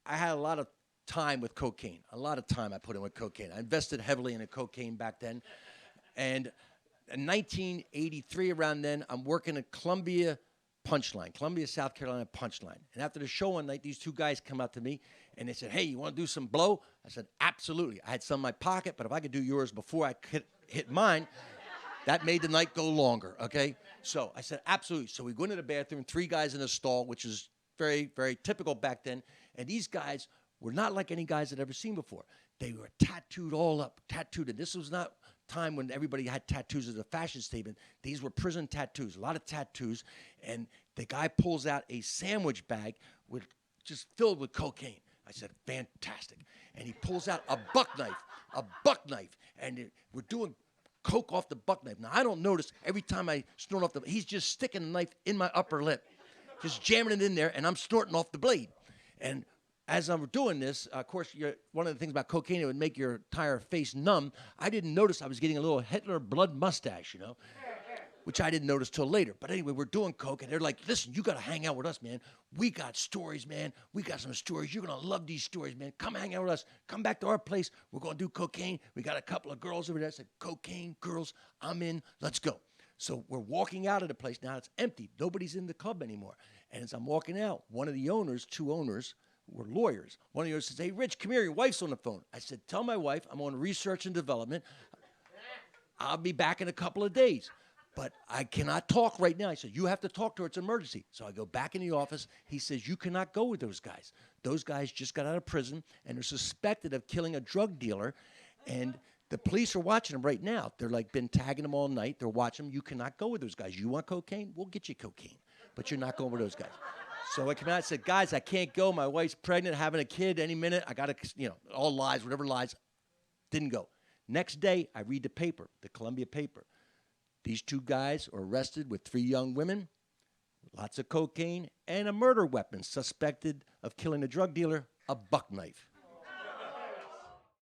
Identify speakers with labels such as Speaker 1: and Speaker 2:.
Speaker 1: I had a lot of time with cocaine. A lot of time I put in with cocaine. I invested heavily in cocaine back then. And in 1983, around then, I'm working at Columbia Punchline, Columbia, South Carolina Punchline. And after the show one night, these two guys come out to me and they said, "Hey, you want to do some blow?" I said, "Absolutely." I had some in my pocket, but if I could do yours before I hit mine, that made the night go longer, okay? So I said, "Absolutely." So we go into the bathroom, three guys in a stall, which is very, very typical back then. And these guys were not like any guys I'd ever seen before. They were tattooed all up, tattooed. And this was not time when everybody had tattoos as a fashion statement. These were prison tattoos, a lot of tattoos. And the guy pulls out a sandwich bag with just filled with cocaine. I said, "Fantastic." And he pulls out a buck knife. And we're doing coke off the buck knife. Now, I don't notice every time I snort off he's just sticking the knife in my upper lip, just jamming it in there, and I'm snorting off the blade. And as I'm doing this, of course, one of the things about cocaine, it would make your entire face numb. I didn't notice I was getting a little Hitler blood mustache, which I didn't notice till later. But anyway, we're doing coke, and they're like, "Listen, you got to hang out with us, man. We got stories, man. We got some stories. You're going to love these stories, man. Come hang out with us. Come back to our place. We're going to do cocaine. We got a couple of girls over there." I said, "Cocaine, girls, I'm in. Let's go." So we're walking out of the place. Now it's empty. Nobody's in the club anymore. And as I'm walking out, one of the owners, two owners, were lawyers. One of the owners says, "Hey, Rich, come here. Your wife's on the phone." I said, "Tell my wife I'm on research and development. I'll be back in a couple of days. But I cannot talk right now." I said, "You have to talk to her. It's an emergency." So I go back in the office. He says, "You cannot go with those guys. Those guys just got out of prison, and they're suspected of killing a drug dealer. And the police are watching them right now. They're like been tagging them all night. They're watching them. You cannot go with those guys. You want cocaine? We'll get you cocaine. But you're not going with those guys." So I came out and said, "Guys, I can't go. My wife's pregnant, having a kid any minute. I got to, all lies, whatever lies." Didn't go. Next day, I read the paper, the Columbia paper. These two guys are arrested with three young women, lots of cocaine, and a murder weapon suspected of killing a drug dealer, a buck knife.